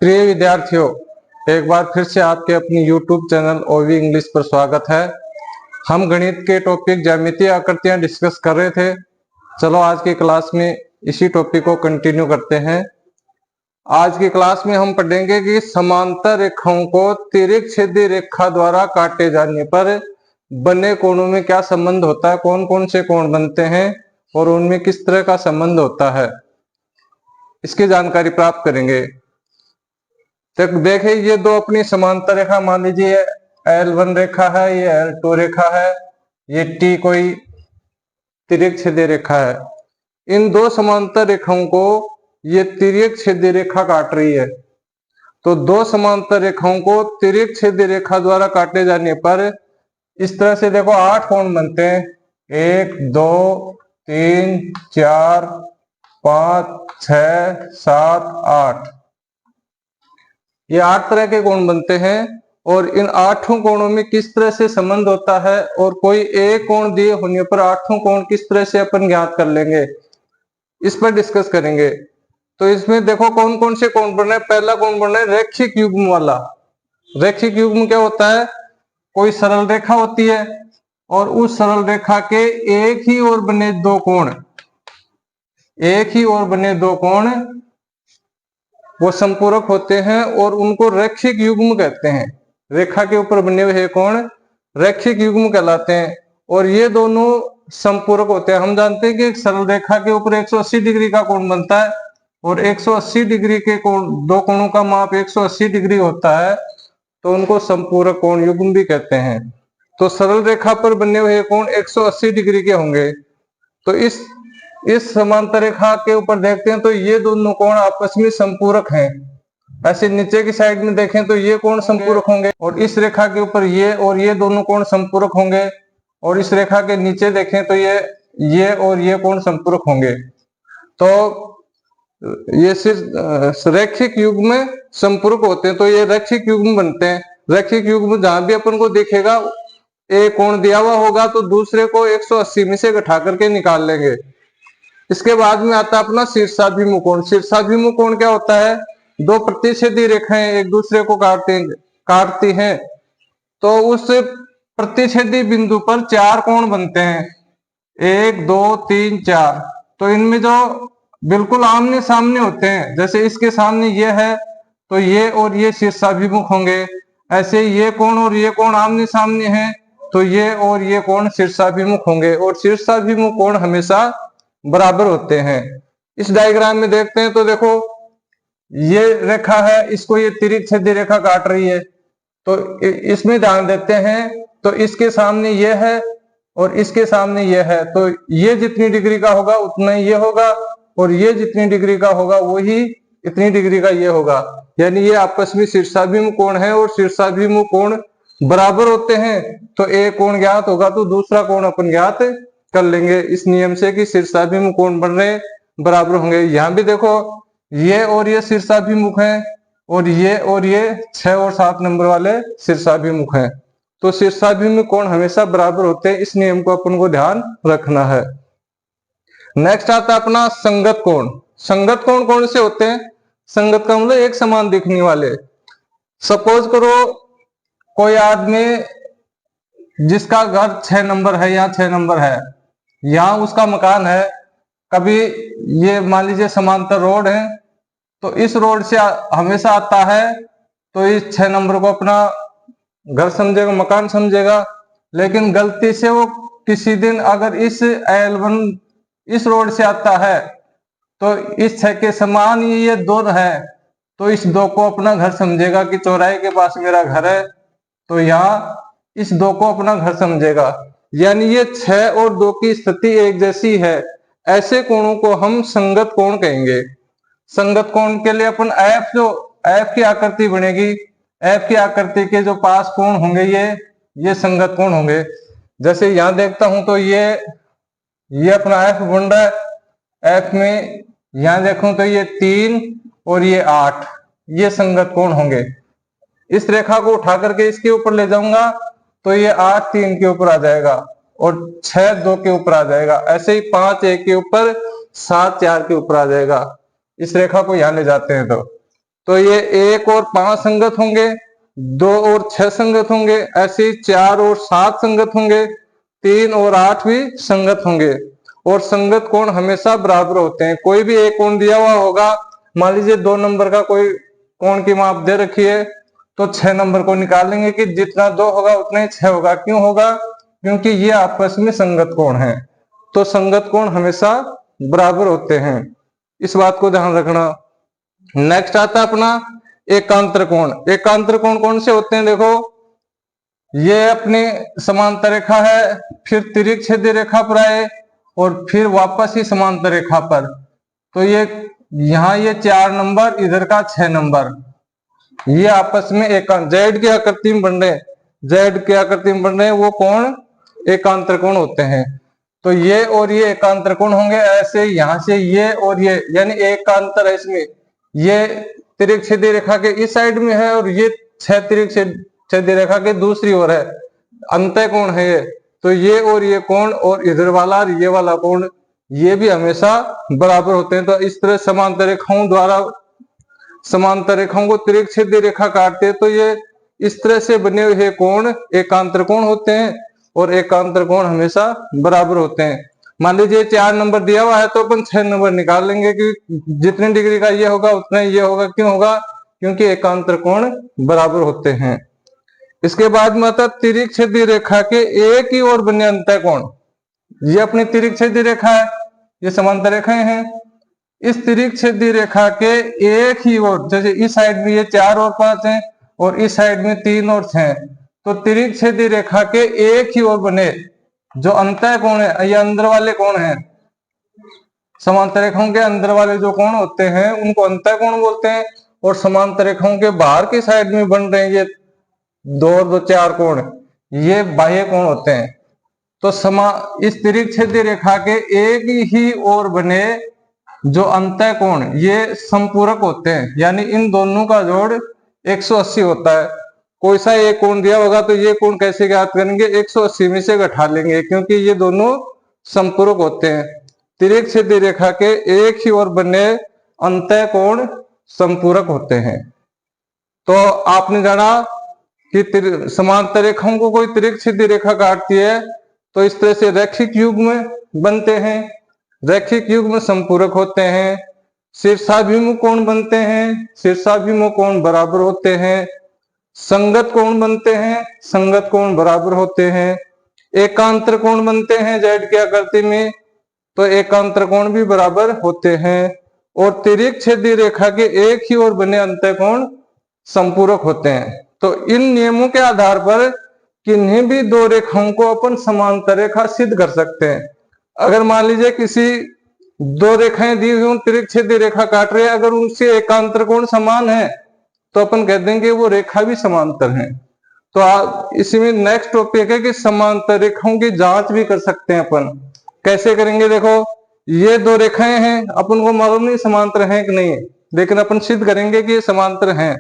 प्रिय विद्यार्थियों, एक बार फिर से आपके अपनी YouTube चैनल ओवी इंग्लिश पर स्वागत है। हम गणित के टॉपिक ज्यामितीय आकृतियां डिस्कस कर रहे थे। चलो आज की क्लास में इसी टॉपिक को कंटिन्यू करते हैं। आज की क्लास में हम पढ़ेंगे कि समांतर रेखाओं को तिर्यक-छेदी रेखा द्वारा काटे जाने पर बने कोणों में क्या संबंध होता है, कौन कौन से कोण बनते हैं और उनमें किस तरह का संबंध होता है, इसकी जानकारी प्राप्त करेंगे। तो देखिए, ये दो अपनी समांतर रेखा मान लीजिए L1 रेखा है, ये L2 रेखा है, ये T कोई तिर्यक छेदी रेखा है। इन दो समांतर रेखाओं को ये तिर्यक छेदी रेखा काट रही है। तो दो समांतर रेखाओं को तिर्यक छेदी रेखा द्वारा काटे जाने पर इस तरह से देखो 8 कोण बनते हैं। 1 2 3 4 5 6 7 8, ये 8 तरह के कोण बनते हैं। और इन 8 कोणों में किस तरह से संबंध होता है और कोई एक कोण दिए होने पर 8 कोण किस तरह से अपन ज्ञात कर लेंगे, इस पर डिस्कस करेंगे। तो इसमें देखो कौन कौन से कोण बन रहे हैं। पहला कोण बन रहा है रैखिक युग्म वाला। रैखिक युग्म क्या होता है? कोई सरल रेखा होती है और उस सरल रेखा के एक ही ओर बने दो कोण, एक ही ओर बने दो कोण वो संपूरक होते हैं और उनको रैखिक युग्म कहते हैं। रेखा के ऊपर बने हुए कोण रैखिक युग्म कहलाते हैं और ये दोनों संपूरक होते हैं। हम जानते हैं कि एक सरल रेखा के ऊपर 180 डिग्री का कोण बनता है और 180 डिग्री के कोण, दो कोणों का माप 180 डिग्री होता है, तो उनको संपूरक कोण युग्म भी कहते हैं। तो सरल रेखा पर बने हुए कोण 180 डिग्री के होंगे। तो इस समांतर रेखा के ऊपर देखते हैं तो ये दोनों कोण आपस में संपूरक हैं। ऐसे नीचे की साइड में देखें तो ये कोण संपूरक होंगे और इस रेखा के ऊपर ये और ये दोनों कोण संपूरक होंगे और इस रेखा के नीचे देखें तो ये और ये कोण संपूरक होंगे। तो ये सिर्फ रैखिक युग्म में संपूरक होते हैं, तो ये रैखिक युग्म बनते हैं। रैखिक युग्म जहां भी अपन को दिखेगा एक कोण दिया हुआ होगा तो दूसरे को 180 में से घटा करके निकाल लेंगे। इसके बाद में आता है अपना शीर्षाभिमुख कोण। शीर्षाभिमुख कोण क्या होता है? दो प्रतिच्छेदी रेखाएं एक दूसरे को काटती हैं तो उस प्रतिच्छेदी बिंदु पर 4 कोण बनते हैं। 1 2 3 4। तो इनमें जो बिल्कुल आमने सामने होते हैं, जैसे इसके सामने ये है तो ये और ये शीर्षाभिमुख होंगे। ऐसे ये कोण और ये कोण आमने सामने हैं तो ये और ये कोण शीर्षाभिमुख होंगे और शीर्षाभिमुख कोण हमेशा बराबर होते हैं। इस डायग्राम में देखते हैं तो देखो ये रेखा है, इसको ये तिर्यक छेदी रेखा काट रही है। तो इसमें ध्यान देते हैं तो इसके सामने ये है और इसके सामने ये है, तो ये जितनी डिग्री का होगा उतना ही ये होगा और ये जितनी डिग्री का होगा वही इतनी डिग्री का ये होगा। यानी ये आपस में शीर्षाभिमुख कोण है और शीर्षाभिमुख कोण बराबर होते हैं। तो एक कोण ज्ञात होगा तो दूसरा कोण अपन ज्ञात कर लेंगे इस नियम से कि शीर्षाभिमुख कोण बन रहे बराबर होंगे। यहां भी देखो ये और ये शीर्षाभिमुख हैं और ये 6 और 7 नंबर वाले शीर्षाभिमुख हैं। तो शीर्षाभिमुख कोण हमेशा बराबर होते हैं, इस नियम को अपन को ध्यान रखना है। नेक्स्ट आता है अपना संगत कोण। संगत कोण कौन से होते हैं? संगत का मतलब एक समान दिखने वाले। सपोज करो कोई आदमी जिसका घर 6 नंबर है या 6 नंबर है, यहाँ उसका मकान है। कभी ये मान लीजिए समांतर रोड है तो इस रोड से हमेशा आता है तो इस 6 नंबर को अपना घर समझेगा, मकान समझेगा। लेकिन गलती से वो किसी दिन अगर इस L1 इस रोड से आता है तो इस 6 के समान ये 2 है तो इस 2 को अपना घर समझेगा कि चौराहे के पास मेरा घर है, तो यहाँ इस 2 को अपना घर समझेगा। यानी ये 6 और 2 की स्थिति एक जैसी है। ऐसे कोणों को हम संगत कोण कहेंगे। संगत कोण के लिए अपन F की आकृति बनेगी, F की आकृति के जो पास कोण होंगे ये संगत कोण होंगे। जैसे यहां देखता हूं तो ये अपना F बन रहा है। F में यहां देखूं तो ये 3 और ये 8, ये संगत कोण होंगे। इस रेखा को उठा करके इसके ऊपर ले जाऊंगा तो ये 8 3 के ऊपर आ जाएगा और 6 2 के ऊपर आ जाएगा। ऐसे ही 5 1 के ऊपर, 7 4 के ऊपर आ जाएगा। इस रेखा को यहां ले जाते हैं तो ये 1 और 5 संगत होंगे, 2 और 6 संगत होंगे, ऐसे 4 और 7 संगत होंगे, 3 और 8 भी संगत होंगे। और संगत कोण हमेशा बराबर होते हैं। कोई भी एक कोण दिया हुआ होगा, मान लीजिए 2 नंबर का कोई कोण की माप दे रखी है, तो 6 नंबर को निकालेंगे कि जितना 2 होगा उतना ही 6 होगा। क्यों होगा? क्योंकि ये आपस में संगत कोण है। तो संगत कोण हमेशा बराबर होते हैं, इस बात को ध्यान रखना। नेक्स्ट आता है अपना एकांतर कोण। एकांतर कोण कौन से होते हैं? देखो, ये अपनी समांतर रेखा है, फिर तिर्यक रेखा पर आए और फिर वापस ही समांतर रेखा पर। तो ये यहाँ ये 4 नंबर, इधर का 6 नंबर, ये आपस में एकांत जेड की आकृति में बन रहे, जेड की आकृति में बन रहे हैं, वो कोण एकांतर कोण होते हैं। तो ये और ये एकांतर कोण होंगे। ऐसे यहाँ से ये और ये, यानी एकांतर है इसमें, ये तिर्यक छेदी रेखा के इस साइड में है और ये 6 तिर्यक छेदी रेखा के दूसरी ओर है, अंतः कोण है ये। तो ये और ये कोण और इधर वाला और ये वाला कोण, ये भी हमेशा बराबर होते हैं। तो इस तरह समांतर रेखाओं द्वारा समांतर रेखाओं को तिर्यक छेदी रेखा काटते हैं, तो ये इस तरह से बने हुए कोण एकांतर कोण होते हैं और एकांतर कोण हमेशा बराबर होते हैं। मान लीजिए 4 नंबर दिया हुआ है, तो अपन 6 नंबर निकाल लेंगे कि जितने डिग्री का ये होगा उतना ये होगा। क्यों होगा? क्योंकि एकांतर कोण बराबर होते हैं। इसके बाद में आता तिर्यक छेदी रेखा के एक ही ओर बने अंतः कोण। ये अपनी तिर्यक छेदी रेखा है, ये समांतर रेखाएं हैं। इस तिर्यक छेदी रेखा के एक ही ओर, जैसे इस साइड में ये 4 और 5 हैं और इस साइड में 3 और 6, तो तिर्यक छेदी रेखा के एक ही ओर बने जो अंतः कोण है, ये अंदर वाले कोण हैं। समांतर रेखाओं के अंदर वाले जो कोण होते हैं उनको अंतः कोण बोलते हैं, और समांतर रेखाओं के बाहर की साइड में बन रहे हैं ये 2 और 2 4 कोण, ये बाह्य कोण होते हैं। तो इस तिर्यक छेदी रेखा के एक ही ओर बने जो अंतः कोण, ये संपूरक होते हैं, यानी इन दोनों का जोड़ 180 होता है। कोई सा एक कोण दिया होगा तो ये कोण कैसे ज्ञात करेंगे? 180 में से घटा लेंगे, क्योंकि ये दोनों संपूरक होते हैं। तिर्यक छेदी रेखा के एक ही ओर बने अंतः कोण संपूरक होते हैं। तो आपने जाना कि समांतर रेखाओं को कोई तिर्यक छेदी रेखा काटती है तो इस तरह से रैखिक युग्म बनते हैं, रैखिक युग्म संपूरक होते हैं। शीर्षाभिमुख कोण बनते हैं, शीर्षाभिमुख कोण बराबर होते हैं। संगत कोण बनते हैं, संगत कोण बराबर होते हैं। एकांतर कोण बनते हैं जेड की आकृति में, तो एकांतर कोण भी बराबर होते हैं। और तिर्यक छेदी रेखा के एक ही ओर बने अंतः कोण संपूरक होते हैं। तो इन नियमों के आधार पर किन्हीं भी 2 रेखाओं को अपन समांतर रेखा सिद्ध कर सकते हैं। अगर मान लीजिए किसी 2 रेखाएं दी हुई तिर्यक छेदी रेखा काट रहे हैं, अगर उनसे एकांतर कोण समान है तो अपन कह देंगे वो रेखा भी समांतर है। तो आप इसमें नेक्स्ट टॉपिक है कि समांतर रेखाओं की जांच भी कर सकते हैं अपन। कैसे करेंगे? देखो, ये 2 रेखाएं हैं, अपन को मालूम नहीं समांतर हैं कि नहीं, लेकिन अपन सिद्ध करेंगे कि ये समांतर हैं।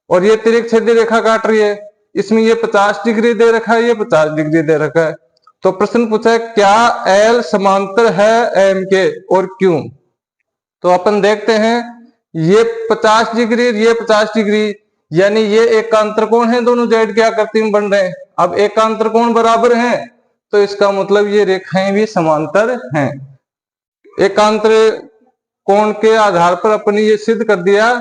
और ये तिर्यक छेदी रेखा काट रही है, इसमें ये 50 डिग्री दे रखा है, ये 50 डिग्री दे रखा है। तो प्रश्न पूछा है क्या एल समांतर है एम के और क्यों? तो अपन देखते हैं, ये 50 डिग्री, ये 50 डिग्री, यानी ये एकांतर कोण है, दोनों जेड की आकृति में बन रहे हैं। अब एकांतर कोण बराबर हैं तो इसका मतलब ये रेखाएं भी समांतर हैं। एकांतर कोण के आधार पर अपन ये सिद्ध कर दिया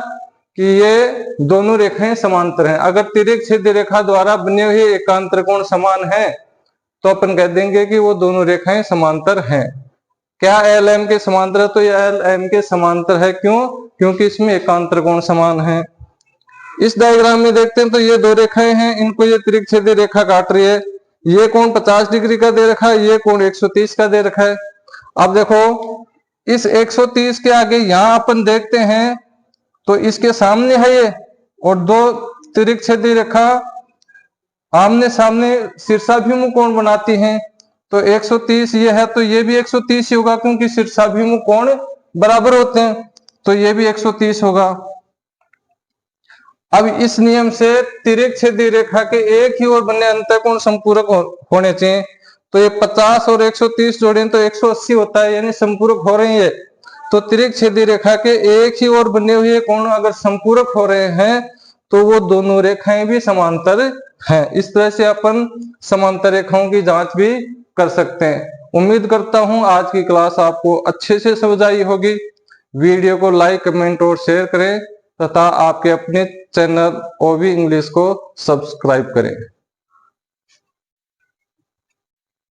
कि ये दोनों रेखाएं समांतर हैं। अगर तिर्यक छेदी रेखा द्वारा बने हुए एकांतर कोण समान है तो अपन कह देंगे कि वो दोनों रेखाएं समांतर हैं। क्या एल एम के समांतर है? तो ये एल एम के समांतर है। क्यों? क्योंकि इसमें एकांतर कोण समान है। इस डायग्राम में देखते हैं तो ये 2 रेखाएं हैं, इनको ये तिर्यक छेदी रेखा काट रही है। ये कोण 50 डिग्री का दे रखा है, ये कोण 130 का दे रखा है। अब देखो, इस 130 के आगे यहां अपन देखते हैं तो इसके सामने है ये, और 2 तिर्यक छेदी रेखा आमने सामने शीर्षाभिमुख कोण बनाती हैं। तो 130 ये है तो ये भी 130 ही होगा, क्योंकि शीर्षाभिमुख कोण बराबर होते हैं, तो ये भी 130 होगा। अब इस नियम से तिर्यक छेदी रेखा के एक ही ओर बने अंतः कोण संपूरक होने चाहिए। तो ये 50 और 130 जोड़े तो 180 होता है, यानी संपूरक हो रहे हैं। तो तिर्यक-छेदी रेखा के एक ही ओर बने हुए कोण अगर समपूरक हो रहे हैं तो वो दोनों रेखाएं भी समांतर हैं। इस तरह से अपन समांतर रेखाओं की जांच भी कर सकते हैं। उम्मीद करता हूं आज की क्लास आपको अच्छे से समझ आई होगी। वीडियो को लाइक, कमेंट और शेयर करें तथा आपके अपने चैनल ओवी इंग्लिश को सब्सक्राइब करें।